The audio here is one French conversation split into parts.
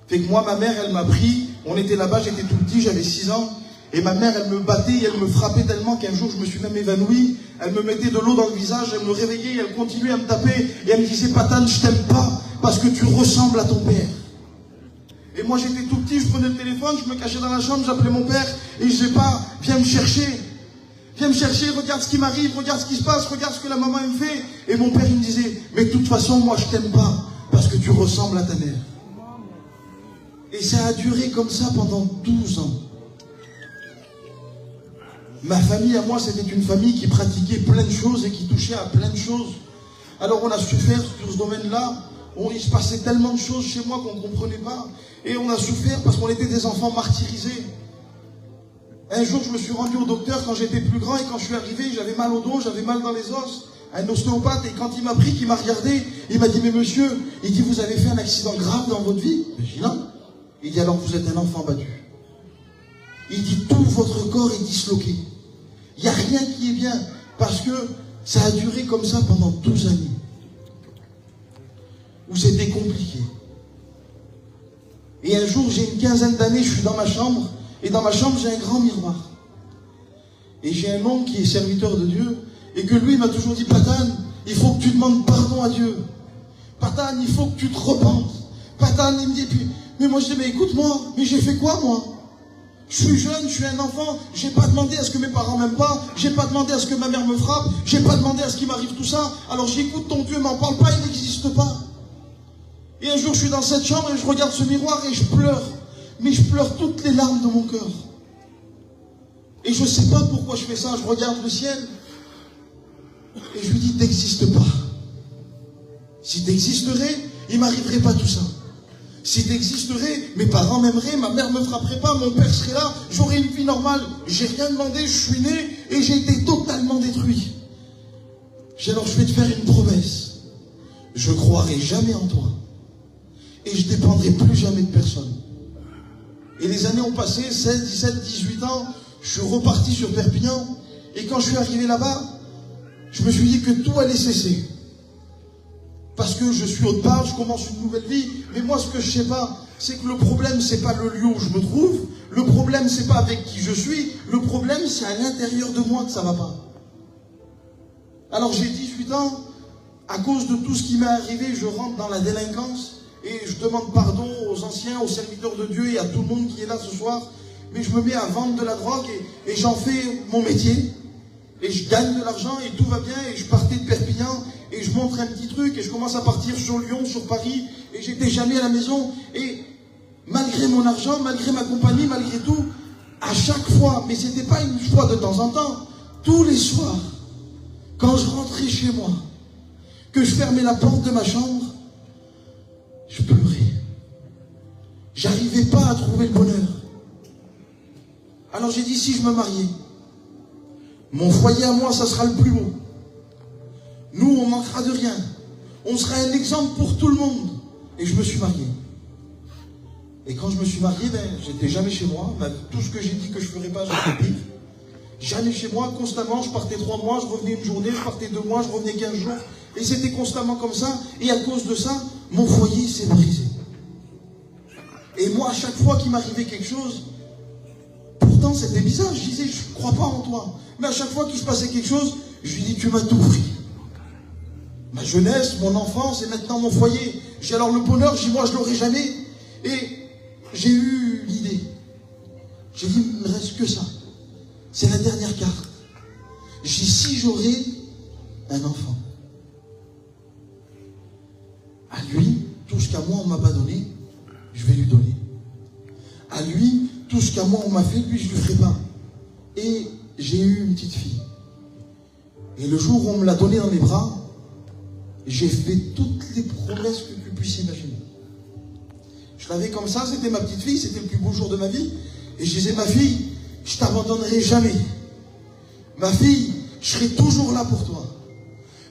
Fait que moi, ma mère, elle m'a pris, on était là-bas, j'étais tout petit, j'avais 6 ans, et ma mère, elle me battait, et elle me frappait tellement qu'un jour, je me suis même évanoui, elle me mettait de l'eau dans le visage, elle me réveillait, et elle continuait à me taper, et elle me disait, Patane, je t'aime pas, parce que tu ressembles à ton père. Et moi, j'étais tout petit, je prenais le téléphone, je me cachais dans la chambre, j'appelais mon père, et je disais pas, viens me chercher, regarde ce qui m'arrive, regarde ce qui se passe, regarde ce que la maman me fait. Et mon père, il me disait, mais de toute façon, moi, je t'aime pas, parce que tu ressembles à ta mère. Et ça a duré comme ça pendant 12 ans. Ma famille, à moi, c'était une famille qui pratiquait plein de choses et qui touchait à plein de choses. Alors on a souffert sur ce domaine-là. Il se passait tellement de choses chez moi qu'on ne comprenait pas. Et on a souffert parce qu'on était des enfants martyrisés. Un jour, je me suis rendu au docteur quand j'étais plus grand et quand je suis arrivé, j'avais mal au dos, j'avais mal dans les os. Un ostéopathe, et quand il m'a pris, qu'il m'a regardé, il m'a dit, mais monsieur, il dit, vous avez fait un accident grave dans votre vie? J'ai dit non. Il dit, alors vous êtes un enfant battu. Il dit, tout votre corps est disloqué. Il n'y a rien qui est bien, parce que ça a duré comme ça pendant 12 années. Où c'était compliqué. Et un jour, j'ai une quinzaine d'années, je suis dans ma chambre, et dans ma chambre, j'ai un grand miroir. Et j'ai un oncle qui est serviteur de Dieu, et que lui m'a toujours dit, Patane, il faut que tu demandes pardon à Dieu. Patane, il faut que tu te repentes. Patane, il me dit, puis, mais moi je dis, mais écoute-moi, mais j'ai fait quoi moi? Je suis jeune, je suis un enfant, j'ai pas demandé à ce que mes parents m'aiment pas, j'ai pas demandé à ce que ma mère me frappe, j'ai pas demandé à ce qu'il m'arrive tout ça, alors j'écoute ton Dieu, m'en parle pas, il n'existe pas. Et un jour je suis dans cette chambre et je regarde ce miroir et je pleure, mais je pleure toutes les larmes de mon cœur. Et je sais pas pourquoi je fais ça, je regarde le ciel et je lui dis, t'existes pas. Si t'existerais, il m'arriverait pas tout ça. Si t'existerais, mes parents m'aimeraient, ma mère me frapperait pas, mon père serait là, j'aurais une vie normale. J'ai rien demandé, je suis né et j'ai été totalement détruit. Alors je vais te faire une promesse. Je croirai jamais en toi. Et je dépendrai plus jamais de personne. Et les années ont passé, 16, 17, 18 ans, je suis reparti sur Perpignan. Et quand je suis arrivé là-bas, je me suis dit que tout allait cesser. Parce que je suis autre part, je commence une nouvelle vie. Mais moi, ce que je sais pas, c'est que le problème, c'est pas le lieu où je me trouve. Le problème, c'est pas avec qui je suis. Le problème, c'est à l'intérieur de moi que ça va pas. Alors j'ai 18 ans, à cause de tout ce qui m'est arrivé, je rentre dans la délinquance. Et je demande pardon aux anciens, aux serviteurs de Dieu et à tout le monde qui est là ce soir. Mais je me mets à vendre de la drogue et j'en fais mon métier. Et je gagne de l'argent et tout va bien. Et je partais de Perpignan et je montre un petit truc et je commence à partir sur Lyon, sur Paris. Et j'étais jamais à la maison. Et malgré mon argent, malgré ma compagnie, malgré tout, à chaque fois, mais c'était pas une fois de temps en temps, tous les soirs, quand je rentrais chez moi, que je fermais la porte de ma chambre, je pleurais. J'arrivais pas à trouver le bonheur. Alors j'ai dit, si je me mariais, mon foyer à moi, ça sera le plus beau. Nous, on manquera de rien. On sera un exemple pour tout le monde. Et je me suis marié. Et quand je me suis marié, j'étais jamais chez moi. Tout ce que j'ai dit que je ferais pas, j'ai fait pire. Jamais chez moi, constamment. Je partais 3 mois, je revenais une journée, je partais 2 mois, je revenais 15 jours. Et c'était constamment comme ça. Et à cause de ça, mon foyer s'est brisé. Et moi, à chaque fois qu'il m'arrivait quelque chose, pourtant c'était bizarre, je disais, je ne crois pas en toi. Mais à chaque fois qu'il se passait quelque chose, je lui dis, tu m'as tout pris. Ma jeunesse, mon enfance et maintenant mon foyer. J'ai alors le bonheur, je dis, moi je l'aurai jamais. Et j'ai eu l'idée. J'ai dit, il ne me reste que ça. C'est la dernière carte. J'ai dit, si j'aurais un enfant, à lui, tout ce qu'à moi on ne m'a pas donné, je vais lui donner. À lui, tout ce qu'à moi on m'a fait, lui je ne lui ferai pas. Et j'ai eu une petite fille. Et le jour où on me l'a donnée dans mes bras, j'ai fait toutes les promesses que tu puisses imaginer. Je l'avais comme ça, c'était ma petite fille, c'était le plus beau jour de ma vie. Et je disais, ma fille, je ne t'abandonnerai jamais. Ma fille, je serai toujours là pour toi.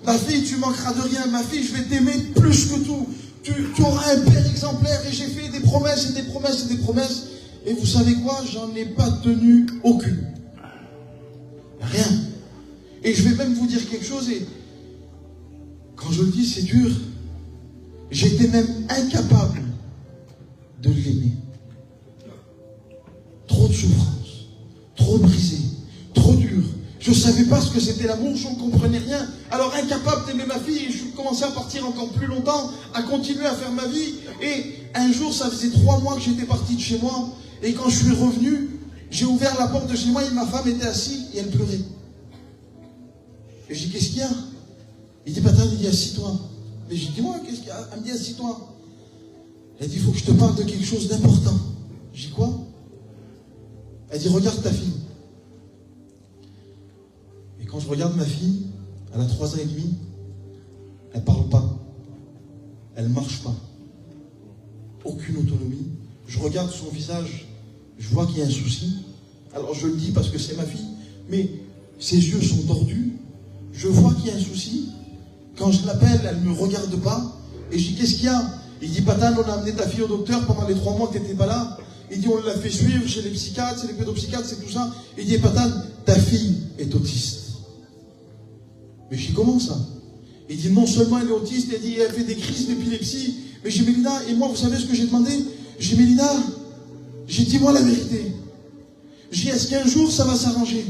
Ma fille, tu manqueras de rien. Ma fille, je vais t'aimer plus que tout. Tu auras un père exemplaire. Et j'ai fait des promesses et des promesses et des promesses. Et vous savez quoi? J'en ai pas tenu aucune. Rien. Et je vais même vous dire quelque chose. Et quand je le dis, c'est dur. J'étais même incapable de l'aimer. Trop de souffrance, trop brisé, trop dur. Je ne savais pas ce que c'était l'amour, je ne comprenais rien. Alors incapable d'aimer ma fille, je commençais à partir encore plus longtemps, à continuer à faire ma vie. Et un jour, ça faisait 3 mois que j'étais parti de chez moi. Et quand je suis revenu, j'ai ouvert la porte de chez moi et ma femme était assise et elle pleurait. Et je dis, qu'est-ce qu'il y a? Il dit, Patan, il dit, assis-toi. Mais j'ai dit, moi, qu'est-ce qu'il y a? Elle me dit, assis-toi. Elle dit, il faut que je te parle de quelque chose d'important. Je dis, quoi? Elle dit, regarde ta fille. Et quand je regarde ma fille, elle a 3 ans et demi, elle ne parle pas. Elle ne marche pas. Aucune autonomie. Je regarde son visage, je vois qu'il y a un souci. Alors je le dis parce que c'est ma fille, mais ses yeux sont tordus. Je vois qu'il y a un souci. Quand je l'appelle, elle ne me regarde pas. Et je dis, qu'est-ce qu'il y a? Il dit, Patan, on a amené ta fille au docteur pendant les 3 mois que tu n'étais pas là. Il dit, on l'a fait suivre chez les psychiatres, c'est les pédopsychiatres, c'est tout ça. Il dit, Patan, ta fille est autiste. Mais je dis, comment ça? Il dit, non seulement elle est autiste, elle dit, elle fait des crises d'épilepsie. Mais j'ai dit, Mélina, et moi, vous savez ce que j'ai demandé? J'ai dit, Mélina, j'ai dit, moi la vérité. J'ai dit, est-ce qu'un jour ça va s'arranger?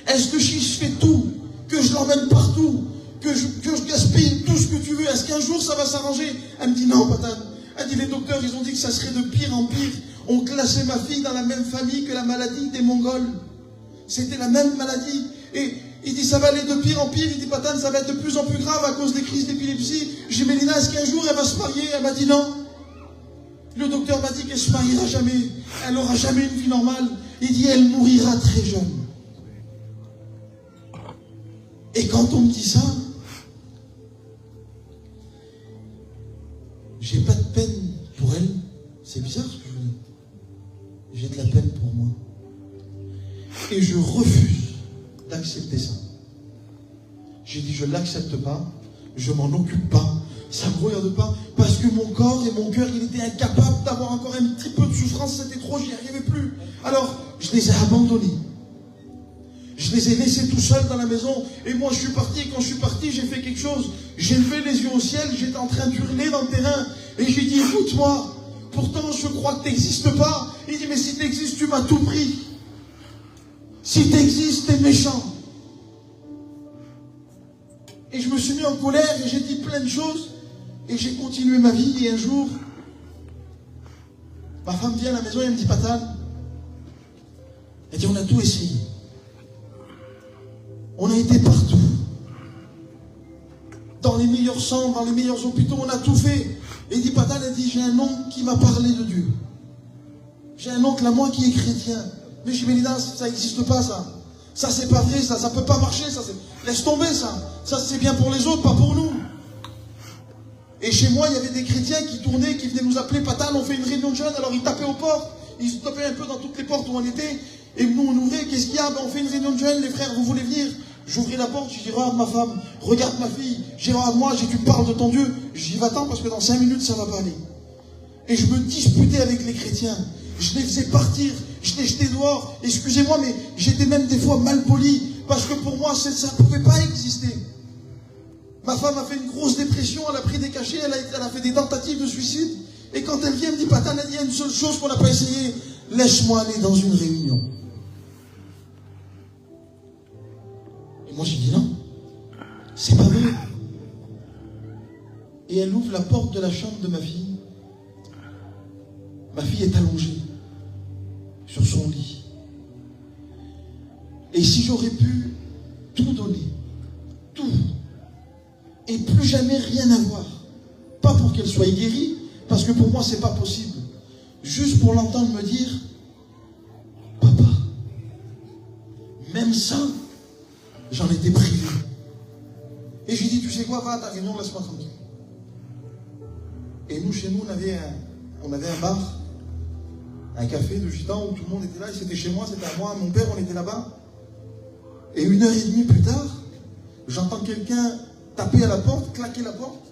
Est-ce que si je fais tout, que je l'emmène partout, que je gaspille tout ce que tu veux, est-ce qu'un jour ça va s'arranger? Elle me dit, non, Patan. Elle dit, les docteurs, ils ont dit que ça serait de pire en pire. On classait ma fille dans la même famille que la maladie des Mongols. C'était la même maladie. Et il dit, ça va aller de pire en pire. Il dit, Patan, ça va être de plus en plus grave à cause des crises d'épilepsie. J'ai dit, Mélina, est-ce qu'un jour elle va se marier? Elle m'a dit non. Le docteur m'a dit qu'elle se mariera jamais. Elle n'aura jamais une vie normale. Il dit, elle mourira très jeune. Et quand on me dit ça, j'ai pas de peine pour elle. C'est bizarre ce que je vous dis. J'ai de la peine pour moi. Et je refuse d'accepter ça. J'ai dit, je ne l'accepte pas, je m'en occupe pas, ça ne me regarde pas, parce que mon corps et mon cœur, il était incapable d'avoir encore un petit peu de souffrance, c'était trop, j'y arrivais plus. Alors, je les ai abandonnés. Je les ai laissés tout seuls dans la maison, et moi je suis parti, et quand je suis parti, j'ai fait quelque chose. J'ai levé les yeux au ciel, j'étais en train d'hurler dans le terrain, et j'ai dit, écoute-moi, pourtant je crois que tu n'existes pas. Il dit, mais si tu existes, tu m'as tout pris. Si tu existes, tu es méchant. Et je me suis mis en colère et j'ai dit plein de choses. Et j'ai continué ma vie. Et un jour, ma femme vient à la maison et elle me dit, Patan, elle dit, on a tout essayé. On a été partout. Dans les meilleurs centres, dans les meilleurs hôpitaux, on a tout fait. Et il dit, Patan, elle dit, j'ai un oncle qui m'a parlé de Dieu. J'ai un oncle à moi qui est chrétien. Mais je dis, Mélina, ça n'existe pas, ça. Ça, c'est pas vrai, ça peut pas marcher, ça. Laisse tomber, ça. Ça, c'est bien pour les autres, pas pour nous. Et chez moi, il y avait des chrétiens qui tournaient, qui venaient nous appeler, Patan, on fait une réunion de jeunes. Alors, ils tapaient aux portes. Ils se tapaient un peu dans toutes les portes où on était. Et nous, on ouvrait. Qu'est-ce qu'il y a? Ben, on fait une réunion de jeunes, les frères, vous voulez venir? J'ouvrais la porte, je dis, regarde ma femme, regarde ma fille. Je dis, regarde moi, tu me parles de ton Dieu. Je dis, va-t'en, parce que dans 5 minutes, ça va pas aller. Et je me disputais avec les chrétiens. Je les faisais partir, je les jetais dehors. Excusez-moi, mais j'étais même des fois mal poli. Parce que pour moi, ça ne pouvait pas exister. Ma femme a fait une grosse dépression, elle a pris des cachets, elle a fait des tentatives de suicide. Et quand elle vient, elle me dit, Patan, elle dit, il y a une seule chose qu'on n'a pas essayé. Laisse-moi aller dans une réunion. Et moi, j'ai dit non. C'est pas vrai. Et elle ouvre la porte de la chambre de ma fille. Ma fille est allongée sur son lit. Et si j'aurais pu tout donner, tout, et plus jamais rien avoir, pas pour qu'elle soit guérie, parce que pour moi c'est pas possible, juste pour l'entendre me dire, papa, même ça, j'en étais privé. Et j'ai dit, tu sais quoi, va à ta réunion, laisse-moi tranquille. Et nous, chez nous, on avait un bar, un café de gitans où tout le monde était là, et c'était chez moi, c'était à moi, mon père, on était là-bas. Et 1h30 plus tard, j'entends quelqu'un taper à la porte, claquer la porte,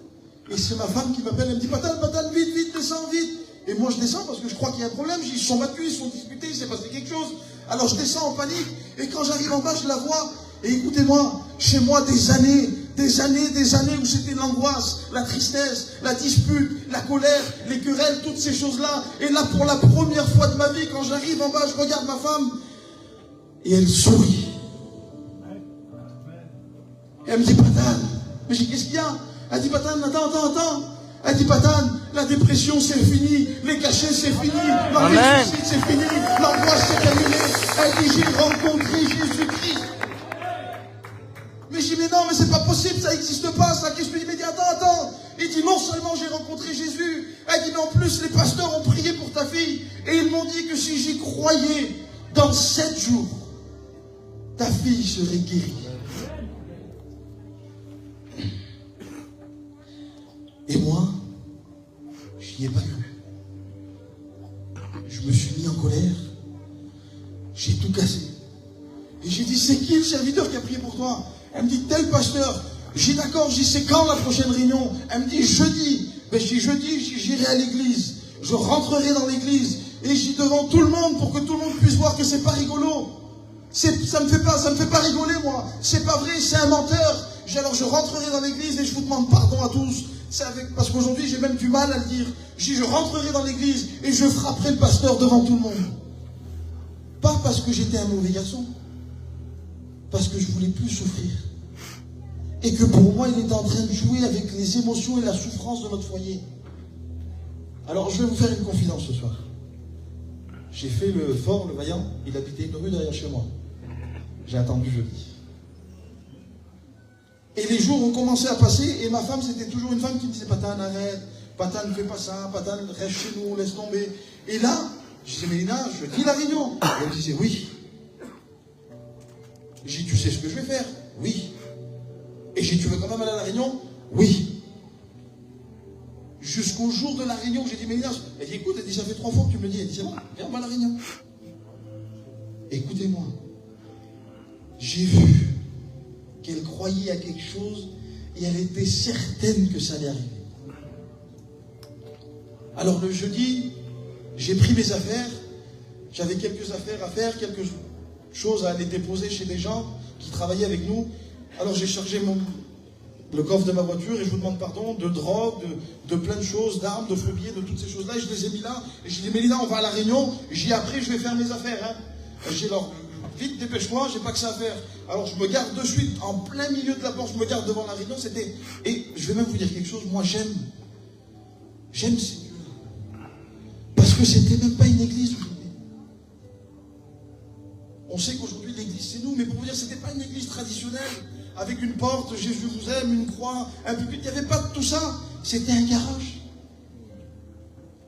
et c'est ma femme qui m'appelle, elle me dit, Patan, vite, vite, descends, vite. Et moi je descends parce que je crois qu'il y a un problème, ils se sont battus, ils se sont disputés, il s'est passé quelque chose. Alors je descends en panique, et quand j'arrive en bas, je la vois, et écoutez-moi, chez moi, des années des années où c'était l'angoisse, la tristesse, la dispute, la colère, les querelles, toutes ces choses-là. Et là, pour la première fois de ma vie, quand j'arrive en bas, je regarde ma femme et elle sourit. Et elle me dit, Patane. Mais j'ai dit, qu'est-ce qu'il y a? Elle dit, Patane, attends. Elle dit, Patane, la dépression c'est fini, les cachets c'est fini, l'angoisse c'est fini, l'angoisse c'est terminé. Elle dit, j'ai rencontré Jésus-Christ. Mais je dis, mais non, mais c'est pas possible, ça n'existe pas, ça. Qu'est-ce que tu dis? Il dit, attends. Il dit, non seulement j'ai rencontré Jésus, elle dit, mais en plus les pasteurs ont prié pour ta fille, et ils m'ont dit que si j'y croyais, dans 7 jours, ta fille serait guérie. Et moi, je n'y ai pas cru. Je me suis mis en colère. J'ai tout cassé. Et j'ai dit, c'est qui le serviteur qui a prié pour toi? Elle me dit, tel pasteur. J'ai dit, d'accord, j'ai dit, c'est quand la prochaine réunion? Elle me dit, jeudi. Ben, je dis, jeudi, j'irai à l'église. Je rentrerai dans l'église. Et je dis devant tout le monde, pour que tout le monde puisse voir que c'est pas rigolo. Ça me fait pas rigoler, moi. C'est pas vrai, c'est un menteur. Alors je rentrerai dans l'église et je vous demande pardon à tous. Parce qu'aujourd'hui, j'ai même du mal à le dire. Je rentrerai dans l'église et je frapperai le pasteur devant tout le monde. Pas parce que j'étais un mauvais garçon. Parce que je voulais plus souffrir. Et que pour moi, il était en train de jouer avec les émotions et la souffrance de notre foyer. Alors, je vais vous faire une confidence ce soir. J'ai fait le fort, le vaillant. Il habitait une rue derrière chez moi. J'ai attendu jeudi. Et les jours ont commencé à passer, et ma femme, c'était toujours une femme qui me disait, Patane, arrête, Patane, ne fais pas ça, Patane, reste chez nous, laisse tomber. Et là, je disais, Mélina, je dis la réunion. Et elle me disait, oui. J'ai dit, tu sais ce que je vais faire? Oui. Et j'ai dit, tu veux quand même aller à la réunion? Oui. Jusqu'au jour de la réunion, j'ai dit, Mélina, elle dit, écoute, elle dit, ça fait 3 fois que tu me le dis. Elle dit, c'est bon, viens, on va à la réunion. Écoutez-moi, j'ai vu qu'elle croyait à quelque chose et elle était certaine que ça allait arriver. Alors le jeudi, j'ai pris mes affaires, j'avais quelques affaires à faire, quelque chose à aller déposer chez des gens qui travaillaient avec nous. Alors j'ai chargé le coffre de ma voiture et je vous demande pardon, de drogue, de plein de choses, d'armes, de faux billets, de toutes ces choses-là, et je les ai mis là, et je dis, Mélina, on va à la réunion, j'ai dit, après je vais faire mes affaires, hein. J'ai leur vite, dépêche-moi, j'ai pas que ça à faire. Alors je me garde de suite, en plein milieu de la porte, je me garde devant la réunion, c'était... Et je vais même vous dire quelque chose, moi j'aime ces lieux-là. Parce que c'était même pas une église aujourd'hui. On sait qu'aujourd'hui l'église c'est nous, mais pour vous dire, c'était pas une église traditionnelle, avec une porte, Jésus vous aime, une croix, un pupitre, il n'y avait pas de tout ça. C'était un garage.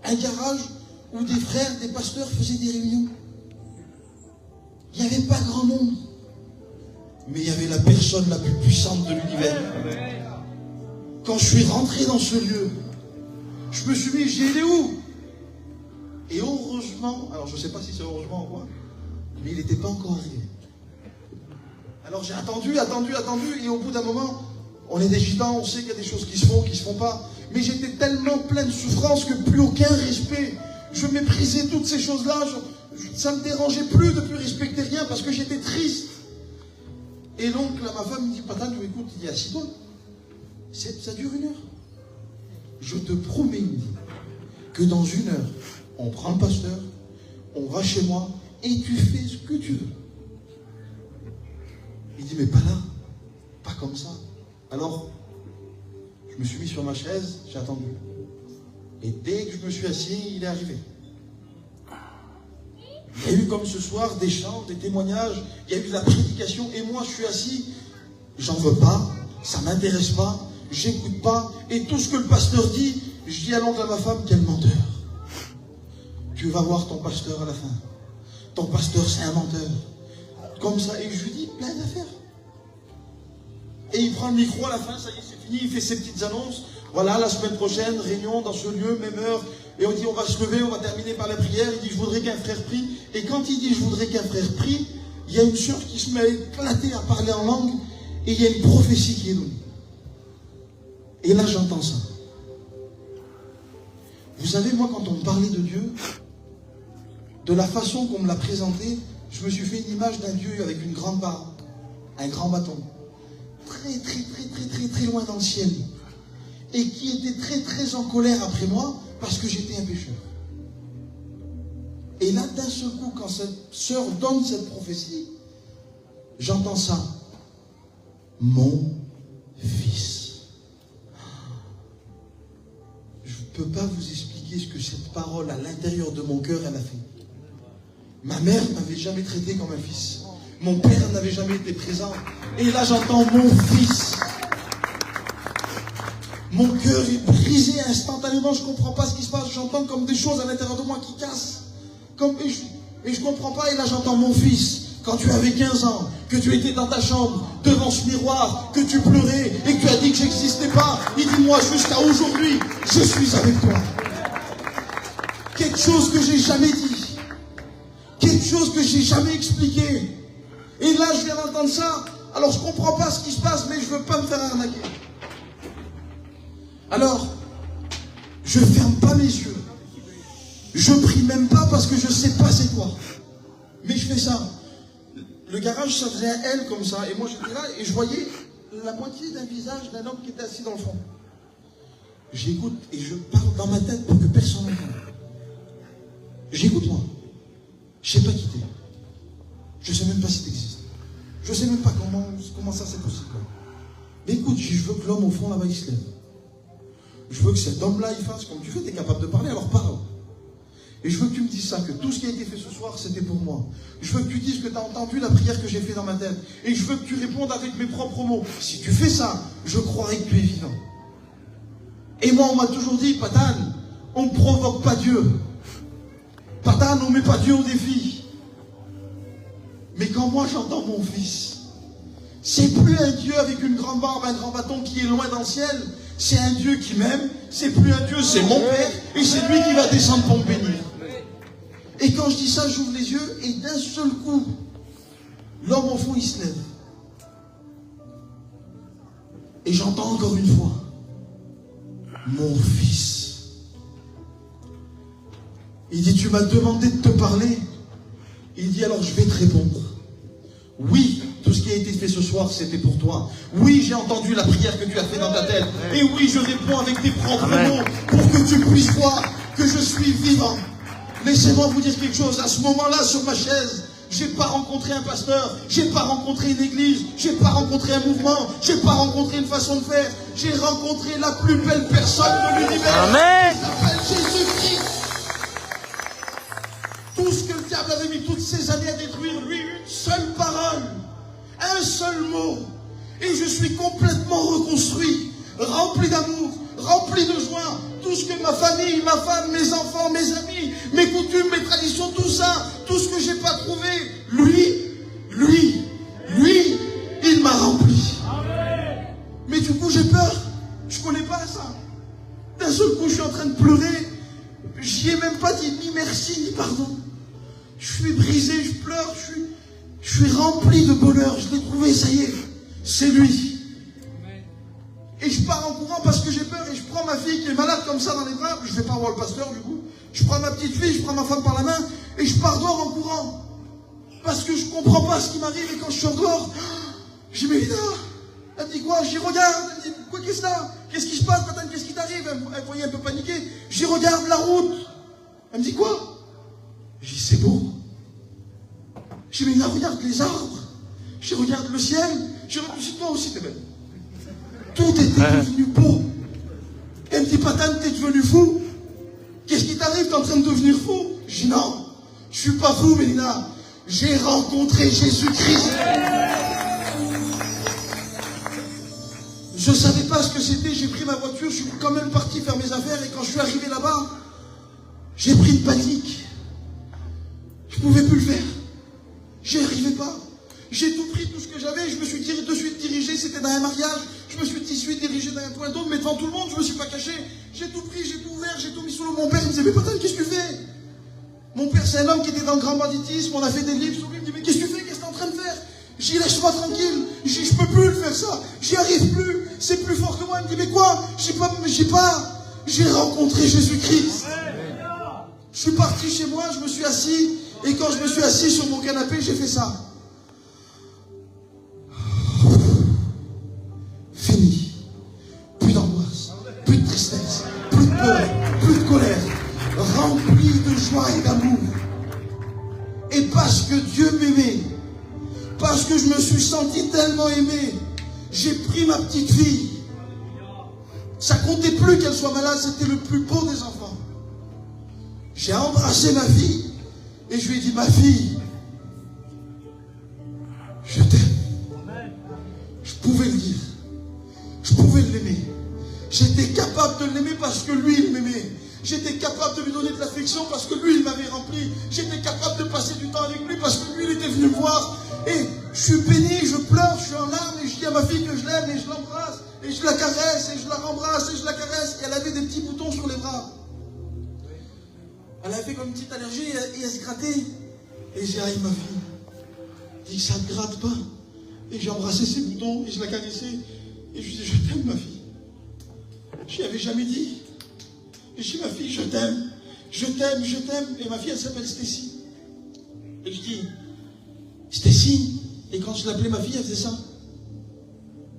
Un garage où des frères, des pasteurs faisaient des réunions. Il n'y avait pas grand monde, mais il y avait la personne la plus puissante de l'univers. Quand je suis rentré dans ce lieu, je me suis dit, il est où? Et heureusement, alors je ne sais pas si c'est heureusement ou quoi, mais il n'était pas encore arrivé. Alors j'ai attendu, et au bout d'un moment, on est des gitans, on sait qu'il y a des choses qui se font pas. Mais j'étais tellement plein de souffrance que plus aucun respect. Je méprisais toutes ces choses-là. Ça ne me dérangeait plus de plus respecter rien parce que j'étais triste. Et l'oncle à ma femme me dit, Patane, écoute, il dit, assis-toi. Ça dure 1 heure. Je te promets, il me dit, que dans 1 heure, on prend le pasteur, on va chez moi et tu fais ce que tu veux. Il dit, mais pas là, pas comme ça. Alors, je me suis mis sur ma chaise, j'ai attendu. Et dès que je me suis assis, il est arrivé. Il y a eu comme ce soir des chants, des témoignages, il y a eu de la prédication, et moi je suis assis, j'en veux pas, ça m'intéresse pas, j'écoute pas, et tout ce que le pasteur dit, je dis à l'oncle à ma femme, quel menteur. Tu vas voir ton pasteur à la fin. Ton pasteur c'est un menteur. Comme ça, et je lui dis plein d'affaires. Et il prend le micro à la fin, ça y est, c'est fini, il fait ses petites annonces. Voilà, la semaine prochaine, réunion dans ce lieu, même heure. Et on dit, on va se lever, on va terminer par la prière. Il dit, je voudrais qu'un frère prie. Et quand il dit, je voudrais qu'un frère prie, il y a une sœur qui se met à éclater, à parler en langue. Et il y a une prophétie qui est donnée. Et là, j'entends ça. Vous savez, moi, quand on me parlait de Dieu, de la façon qu'on me l'a présenté, je me suis fait une image d'un Dieu avec une grande barbe, un grand bâton, très loin dans le ciel. Et qui était très en colère après moi parce que j'étais un pécheur. Et là, d'un seul coup, quand cette sœur donne cette prophétie, j'entends ça. Mon fils. Je ne peux pas vous expliquer ce que cette parole à l'intérieur de mon cœur, elle a fait. Ma mère ne m'avait jamais traité comme un fils. Mon père n'avait jamais été présent. Et là, j'entends mon fils. Mon cœur est brisé instantanément. Je ne comprends pas ce qui se passe. J'entends comme des choses à l'intérieur de moi qui cassent. Et je ne comprends pas. Et là, j'entends mon fils. Quand tu avais 15 ans, que tu étais dans ta chambre, devant ce miroir, que tu pleurais et que tu as dit que je n'existais pas, il dit, moi, jusqu'à aujourd'hui, je suis avec toi. Quelque chose que j'ai jamais dit. Quelque chose que j'ai jamais expliqué. Et là, je viens d'entendre ça. Alors, je ne comprends pas ce qui se passe, mais je ne veux pas me faire arnaquer. Alors, je ne ferme pas mes yeux. Je ne prie même pas parce que je ne sais pas c'est quoi. Mais je fais ça. Le garage, ça faisait un L comme ça. Et moi, j'étais là et je voyais la moitié d'un visage d'un homme qui était assis dans le fond. J'écoute et je parle dans ma tête pour que personne n'entende. J'écoute moi. Je ne sais pas qui t'es. Je ne sais même pas si tu existes. Je ne sais même pas comment ça c'est possible. Mais écoute, je veux que l'homme au fond là-bas il se lève. Je veux que cet homme-là il fasse comme tu fais, tu es capable de parler, alors parle. Et je veux que tu me dises ça, que tout ce qui a été fait ce soir, c'était pour moi. Je veux que tu dises que tu as entendu la prière que j'ai faite dans ma tête. Et je veux que tu répondes avec mes propres mots. Si tu fais ça, je croirai que tu es vivant. Et moi, on m'a toujours dit, Patane, on ne provoque pas Dieu. Patane, on ne met pas Dieu au défi. Mais quand moi, j'entends mon fils, c'est plus un Dieu avec une grande barbe, un grand bâton qui est loin dans le ciel. C'est un Dieu qui m'aime. C'est plus un Dieu, c'est mon Père. Et c'est lui qui va descendre pour me bénir. Et quand je dis ça, j'ouvre les yeux et d'un seul coup, l'homme au fond, il se lève. Et j'entends encore une fois, mon fils. Il dit, tu m'as demandé de te parler. Il dit, alors je vais te répondre. Oui, tout ce qui a été fait ce soir, c'était pour toi. Oui, j'ai entendu la prière que tu as fait dans ta tête. Et oui, je réponds avec tes propres mots pour que tu puisses voir que je suis vivant. Laissez-moi vous dire quelque chose. À ce moment-là, sur ma chaise, j'ai pas rencontré un pasteur, j'ai pas rencontré une église, j'ai pas rencontré un mouvement, j'ai pas rencontré une façon de faire. J'ai rencontré la plus belle personne de l'univers. Amen. Il s'appelle Jésus-Christ. Tout ce que le diable avait mis toutes ces années à détruire, lui, une seule parole, un seul mot. Et je suis complètement reconstruit, rempli d'amour, rempli de joie. Tout ce que ma famille, ma femme, mes enfants, mes amis, mes coutumes, mes traditions, tout ça, tout ce que j'ai pas trouvé, lui, il m'a rempli. Mais du coup, j'ai peur. Je connais pas ça. D'un seul coup, je suis en train de pleurer. J'y ai même pas dit ni merci, ni pardon. Je suis brisé, je pleure, je suis rempli de bonheur. Je l'ai trouvé, ça y est, c'est lui. Et je pars en courant parce que j'ai peur et je prends ma fille qui est malade comme ça dans les bras. Je ne vais pas voir le pasteur du coup. Je prends ma petite fille, je prends ma femme par la main et je pars dehors en courant. Parce que je ne comprends pas ce qui m'arrive et quand je suis en dehors, je dis mais Lina, elle me dit quoi? J'y regarde, elle me dit quoi, qu'est-ce que là? Qu'est-ce qui se passe, Patane, qu'est-ce qui t'arrive? Elle voyait un peu paniquée. J'y regarde la route. Elle me dit quoi? Je dis c'est beau. Je dis mais Lina, regarde les arbres. Je regarde le ciel. Je dis toi aussi t'es belle. Tout était devenu beau. Elle me dit, Patane, t'es devenu fou? Qu'est-ce qui t'arrive? T'es en train de devenir fou? Je dis, non, je suis pas fou, Mélina. J'ai rencontré Jésus-Christ. Je savais pas ce que c'était. J'ai pris ma voiture, je suis quand même parti faire mes affaires. Et quand je suis arrivé là-bas, j'ai pris une panique. Je pouvais plus le faire. J'y arrivais pas. J'ai tout pris, tout ce que j'avais, je me suis de suite dirigé, c'était dans un mariage, je me suis de suite dirigé dans un point d'eau, mais devant tout le monde, je me suis pas caché, j'ai tout pris, j'ai tout ouvert, j'ai tout mis sous l'eau. Mon père, il me disait, mais Patane, qu'est-ce que tu fais? Mon père, c'est un homme qui était dans le grand banditisme, on a fait des livres sur lui, il me dit, mais qu'est-ce que tu fais, qu'est-ce que tu es en train de faire? J'ai dit, laisse-moi tranquille, je peux plus le faire ça, j'y arrive plus, c'est plus fort que moi. Il me dit, mais quoi? J'ai rencontré Jésus-Christ. Je suis parti chez moi, je me suis assis, et quand je me suis assis sur mon canapé, j'ai fait ça. parce que Dieu m'aimait, parce que je me suis senti tellement aimé, j'ai pris ma petite fille. Ça comptait plus qu'elle soit malade, c'était le plus beau des enfants. J'ai embrassé ma fille et je lui ai dit, ma fille, je t'aime. Je pouvais le dire. Je pouvais l'aimer. J'étais capable de l'aimer parce que lui, il m'aimait. J'étais capable de lui donner de l'affection parce que lui, il m'avait rempli. J'étais capable de passer du temps avec lui parce que lui, il était venu me voir. Et je suis béni, je pleure, je suis en larmes et je dis à ma fille que je l'aime et je l'embrasse. Et je la caresse et je la rembrasse et je la caresse. Et elle avait des petits boutons sur les bras. Elle avait fait comme une petite allergie et elle se grattait. Et j'ai dit, ma fille, dis que ça ne te gratte pas. Et j'ai embrassé ses boutons et je la caressais. Et je lui dis, je t'aime, ma fille. Je n'y avais jamais dit. Et je dis, ma fille, je t'aime. Je t'aime, je t'aime. Et ma fille, elle s'appelle Stécie. Et je dis, Stécie. Et quand je l'appelais ma fille, elle faisait ça.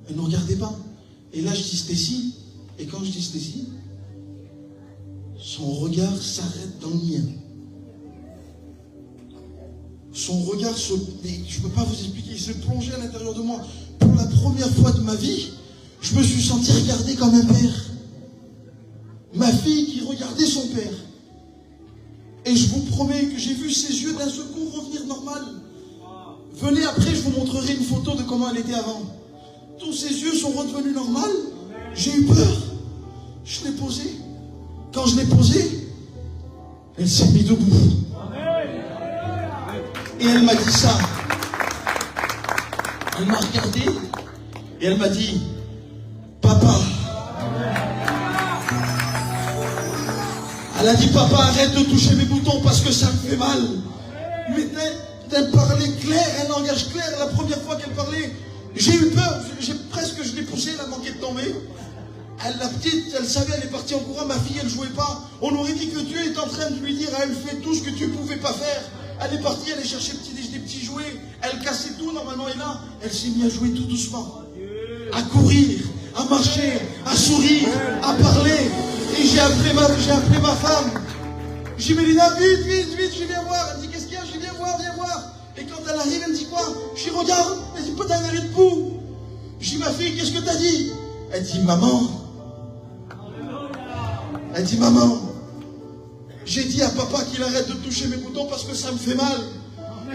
Elle ne regardait pas. Et là, je dis Stécie. Et quand je dis Stécie, son regard s'arrête dans le mien. Son regard se... Je ne peux pas vous expliquer. Il s'est plongé à l'intérieur de moi. Pour la première fois de ma vie, je me suis senti regardé comme un père. Ma fille qui regardait son père. Et je vous promets que j'ai vu ses yeux d'un seul coup revenir normal. Venez après, je vous montrerai une photo de comment elle était avant. Tous ses yeux sont redevenus normaux. J'ai eu peur. Je l'ai posée. Quand je l'ai posée, elle s'est mise debout. Et elle m'a dit ça. Elle m'a regardé et elle m'a dit, papa. Elle a dit, papa, arrête de toucher mes boutons parce que ça me fait mal. Mais elle parlait clair, un langage clair. La première fois qu'elle parlait, j'ai eu peur. Je l'ai poussée, elle a manqué de tomber. La petite, elle savait, elle est partie en courant. Ma fille, elle jouait pas. On aurait dit que Dieu est en train de lui dire, elle fait tout ce que tu pouvais pas faire. Elle est partie, elle est chercher des petits jouets. Elle cassait tout normalement. Et là, elle s'est mise à jouer tout doucement. À courir, à marcher, à sourire, à parler. Et j'ai appelé ma femme. J'ai dit, Mélina, vite, je viens voir. Elle dit, qu'est-ce qu'il y a? Je dis, viens voir. Et quand elle arrive, elle me dit quoi? Je dis, regarde. Elle dit, putain, elle est debout. Je dis, ma fille, qu'est-ce que t'as dit? Elle dit, maman. Elle dit, maman. J'ai dit à papa qu'il arrête de toucher mes boutons parce que ça me fait mal.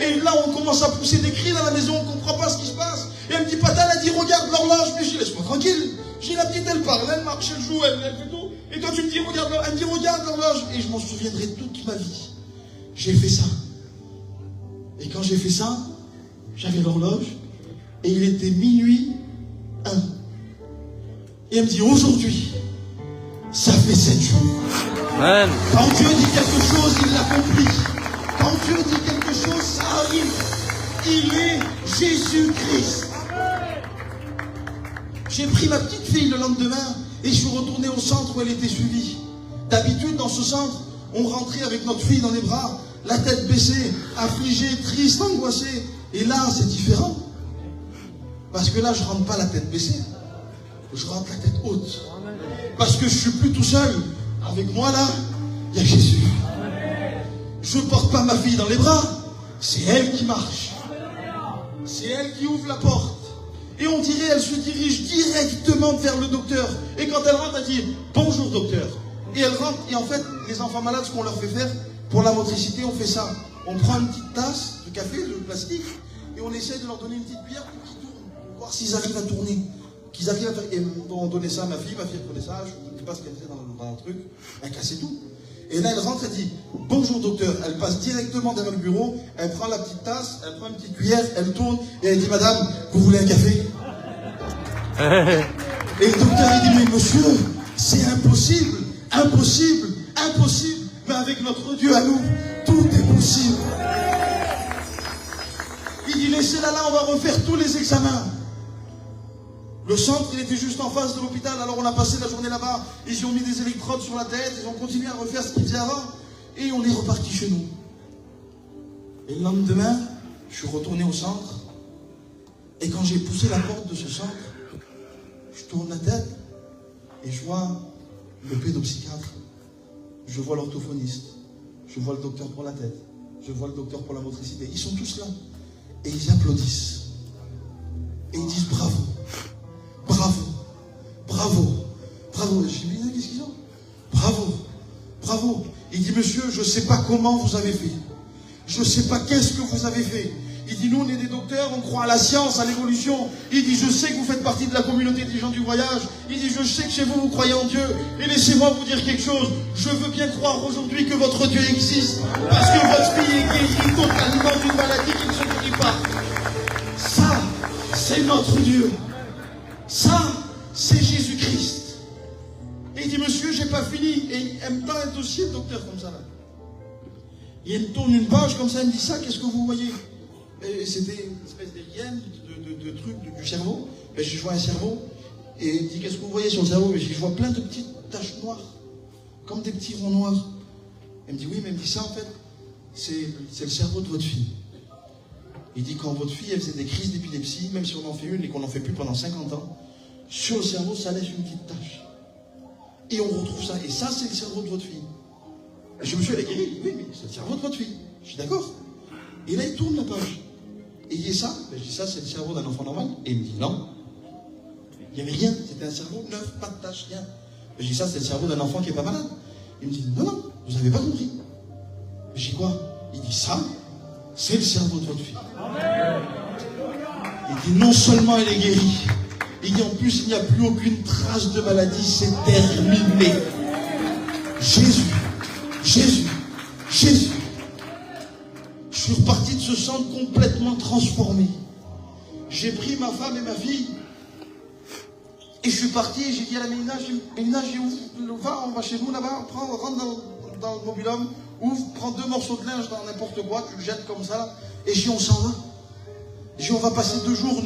Et là, on commence à pousser des cris dans la maison, on ne comprend pas ce qui se passe. Et elle me dit, papa, elle a dit, regarde l'horloge. Mais je dis, laisse-moi tranquille. J'ai la petite, elle parle, elle marche, elle joue, elle fait tout. Et toi, tu me dis, regarde l'horloge. Elle me dit, regarde l'horloge. Et je m'en souviendrai toute ma vie. J'ai fait ça. Et quand j'ai fait ça, j'avais l'horloge. Et il était minuit 1. Et elle me dit, aujourd'hui, ça fait 7 jours. Amen. Quand Dieu dit quelque chose, il l'accomplit. Quand Dieu dit quelque chose, ça arrive. Il est Jésus-Christ. J'ai pris ma petite fille le lendemain et je suis retourné au centre où elle était suivie. D'habitude, dans ce centre, on rentrait avec notre fille dans les bras, la tête baissée, affligée, triste, angoissée. Et là, c'est différent. Parce que là, je ne rentre pas la tête baissée. Je rentre la tête haute. Parce que je ne suis plus tout seul. Avec moi, là, il y a Jésus. Je ne porte pas ma fille dans les bras. C'est elle qui marche. C'est elle qui ouvre la porte. Et on dirait, elle se dirige directement vers le docteur. Et quand elle rentre, elle dit, bonjour docteur. Et elle rentre, et en fait, les enfants malades, ce qu'on leur fait faire, pour la motricité, on fait ça. On prend une petite tasse de café, de plastique, et on essaie de leur donner une petite cuillère pour qu'ils tournent. Voir s'ils arrivent à tourner. Qu'ils arrivent à faire. Et on donnait ça à ma fille prenait ça, je ne sais pas ce qu'elle faisait dans le truc, elle cassait tout. Et là, elle rentre, elle dit, bonjour docteur. Elle passe directement derrière le bureau, elle prend la petite tasse, elle prend une petite cuillère, elle tourne, et elle dit, madame, vous voulez un café? Et le docteur, il dit, mais monsieur, c'est impossible. Mais avec notre Dieu à nous, tout est possible. Il dit, laissez-la là, on va refaire tous les examens. Le centre, il était juste en face de l'hôpital, alors on a passé la journée là-bas. Ils y ont mis des électrodes sur la tête, ils ont continué à refaire ce qu'ils faisaient avant, et on est reparti chez nous. Et le lendemain, je suis retourné au centre, et quand j'ai poussé la porte de ce centre, je tourne la tête, et je vois le pédopsychiatre, je vois l'orthophoniste, je vois le docteur pour la tête, Je vois le docteur pour la motricité. Ils sont tous là. Et ils applaudissent. Et ils disent bravo. Bravo. Bravo. Bravo. Je dis, qu'est-ce qu'ils ont? Bravo. Bravo. Il dit, monsieur, je ne sais pas comment vous avez fait. Je ne sais pas qu'est-ce que vous avez fait. Il dit, nous, on est des docteurs, on croit à la science, à l'évolution. Il dit, je sais que vous faites partie de la communauté des gens du voyage. Il dit, je sais que chez vous, vous croyez en Dieu. Et laissez-moi vous dire quelque chose. Je veux bien croire aujourd'hui que votre Dieu existe. Parce que votre fille est guérie totalement d'une maladie qui ne se guérit pas. Ça, c'est notre Dieu. Ça, c'est Jésus-Christ. Et il dit, monsieur, j'ai pas fini. Et il aime pas un dossier, le docteur, comme ça, là. Il me tourne une page comme ça, il me dit ça, qu'est-ce que vous voyez? Et c'était une espèce d'érienne, de trucs du cerveau. Et je vois un cerveau, et il me dit, qu'est-ce que vous voyez sur le cerveau? Et je vois plein de petites taches noires, comme des petits ronds noirs. Il me dit, oui, mais il me dit ça, en fait, c'est le cerveau de votre fille. Il dit, quand votre fille, elle faisait des crises d'épilepsie, même si on en fait une et qu'on n'en fait plus pendant 50 ans, sur le cerveau, ça laisse une petite tache. Et on retrouve ça. Et ça, c'est le cerveau de votre fille. Et je me suis allé guérir. Il dit, oui, mais c'est le cerveau de votre fille. Je suis d'accord. Et là, il tourne la page. Et il dit ça. Je dis, ça, c'est le cerveau d'un enfant normal. Et il me dit, non. Il n'y avait rien. C'était un cerveau neuf, pas de tache, rien. Je dis, ça, c'est le cerveau d'un enfant qui n'est pas malade. Il me dit, non, non, vous n'avez pas compris. Je dis, quoi? Il dit, ça, c'est le cerveau de votre fille. Il dit, non seulement elle est guérie, il dit, en plus, il n'y a plus aucune trace de maladie, c'est terminé. Jésus, Jésus, Jésus. Je suis reparti de ce centre complètement transformé. J'ai pris ma femme et ma fille, et je suis parti, et j'ai dit à la Mélina, on va chez nous là-bas, rentre dans le mobil-homme, ouvre, prends 2 morceaux de linge dans n'importe quoi, tu le jettes comme ça, et j'ai dit, on s'en va. J'ai dit, on va passer 2 jours,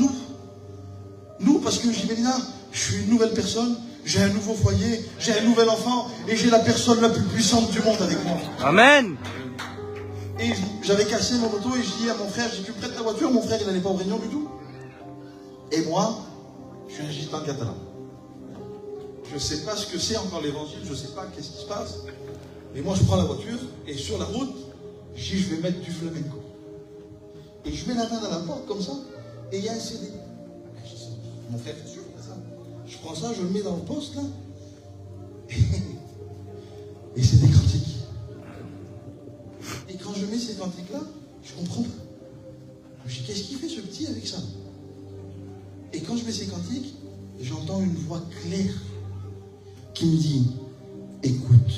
nous, parce que j'ai dit, Mélina, je suis une nouvelle personne, j'ai un nouveau foyer, j'ai un nouvel enfant, et j'ai la personne la plus puissante du monde avec moi. Amen. Et j'avais cassé mon auto, et je dis à mon frère, j'ai pu prêter la voiture, mon frère, il n'allait pas au Réunion du tout. Et moi, je suis un gitan catalan. Je ne sais pas ce que c'est encore l'évangile, je ne sais pas qu'est-ce qui se passe. Et moi, je prends la voiture, et sur la route, je dis, je vais mettre du flamenco. Et je mets la main dans la porte comme ça, et il y a un CD. Mon frère, c'est sûr, c'est ça. Je prends ça, je le mets dans le poste, là, et c'est des cantiques. Et quand je mets ces cantiques-là, je comprends pas. Je dis, qu'est-ce qu'il fait ce petit avec ça? Et quand je mets ces cantiques, j'entends une voix claire qui me dit, écoute.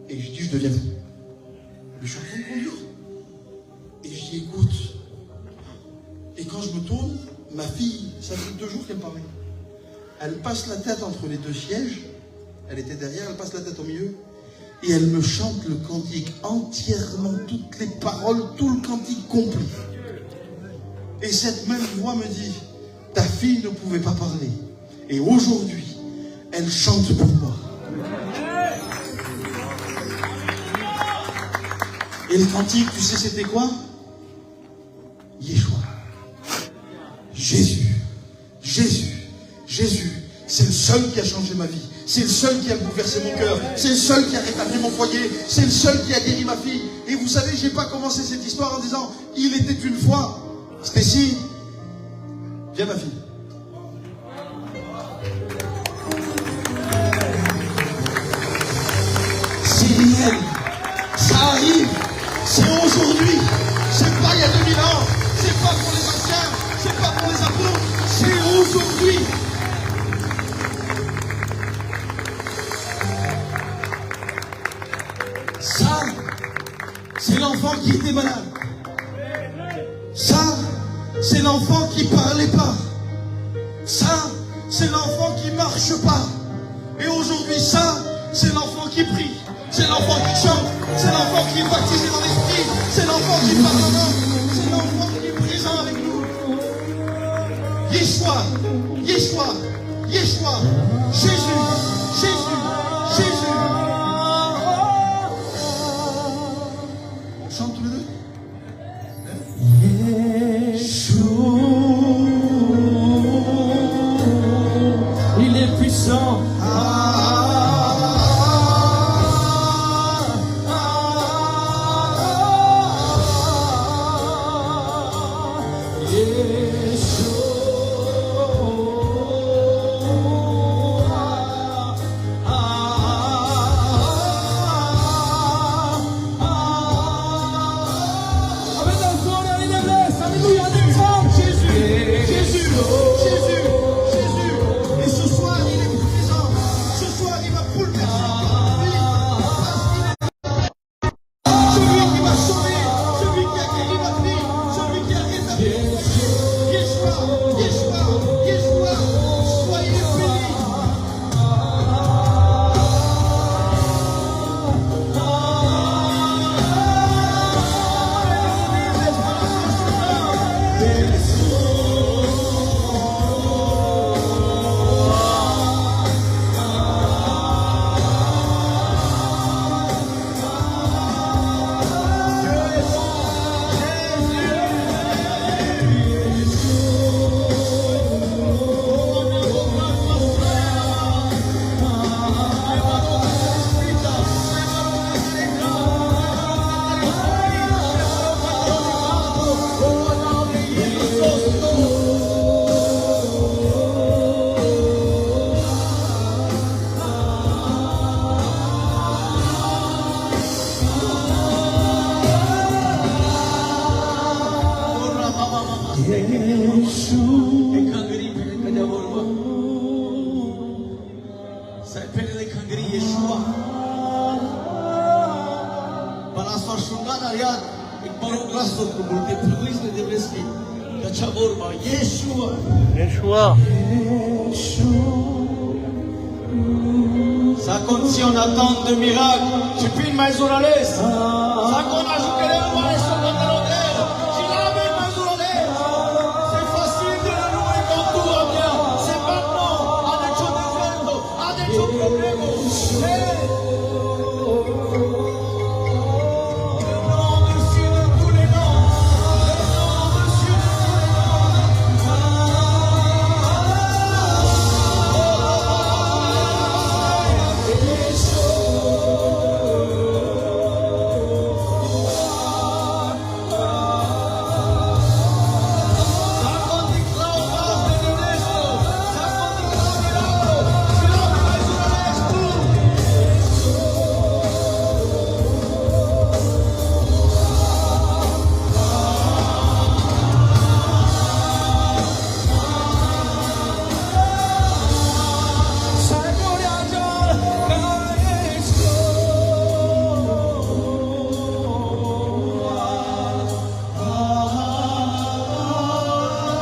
Et je dis, je deviens fou. Mais je suis en train de conduire. Et je dis, écoute. Et quand je me tourne, ma fille, ça fait 2 jours qu'elle parlait. Elle passe la tête entre les 2 sièges. Elle était derrière, elle passe la tête au milieu. Et elle me chante le cantique entièrement, toutes les paroles, tout le cantique complet. Et cette même voix me dit, ta fille ne pouvait pas parler. Et aujourd'hui, elle chante pour moi. Et le cantique, tu sais c'était quoi? Yeshua. Jésus. Jésus. Jésus. C'est le seul qui a changé ma vie. C'est le seul qui a bouleversé mon cœur. C'est le seul qui a rétabli mon foyer. C'est le seul qui a guéri ma fille. Et vous savez, j'ai pas commencé cette histoire en disant, il était une fois. Stécie, viens ma fille. C'est réel. Ça arrive. C'est aujourd'hui. C'est pas il y a 2000 ans. C'est pas pour les anciens. C'est pas pour les apôtres. C'est aujourd'hui. Ça, c'est l'enfant qui était malade. Ça, c'est l'enfant qui parlait pas. Ça, c'est l'enfant qui marche pas. Et aujourd'hui, ça, c'est l'enfant qui prie. C'est l'enfant qui chante. C'est l'enfant qui est baptisé dans l'esprit. C'est l'enfant qui parle en langue. C'est l'enfant qui est présent avec nous. Yeshua, Yeshua, Yeshua, Jésus, Jésus, Jésus. On chante tous les deux. Il est puissant. Kangri pele kadavurma. Sai pele kangri Yeshua. Balasor şundan arayat. İkbaro glasso kuruldu. Pırgız ne devreski. Kaçavurma. Yeshua. Yeshua. Ça compte si on attend de miracles. J'ai pris une maison à l'est. Ça compte à jouer les mains sur le calendrier. J'ai la même maison à l'est. C'est facile de le louer quand tout va bien. C'est maintenant. À des choses différentes. À des choses problèmes. Le nom dessus de tous les noms. Le nom dessus de tous les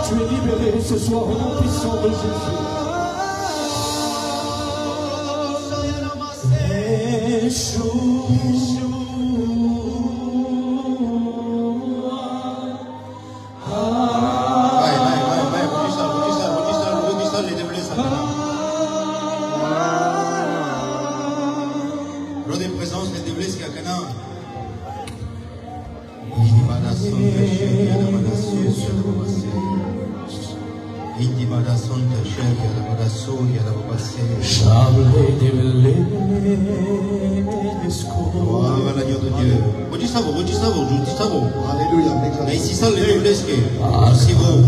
Tu es libéré ce soir au nom puissant de Jésus. L'eau des présences, les déblesses qui a canard. L'agneau de Dieu. Redis ça, redis ça, redis ça. Alléluia. Mais ici, ça, les déblesses qui est. Si vous.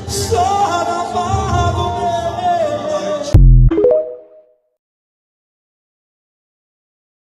Sarabah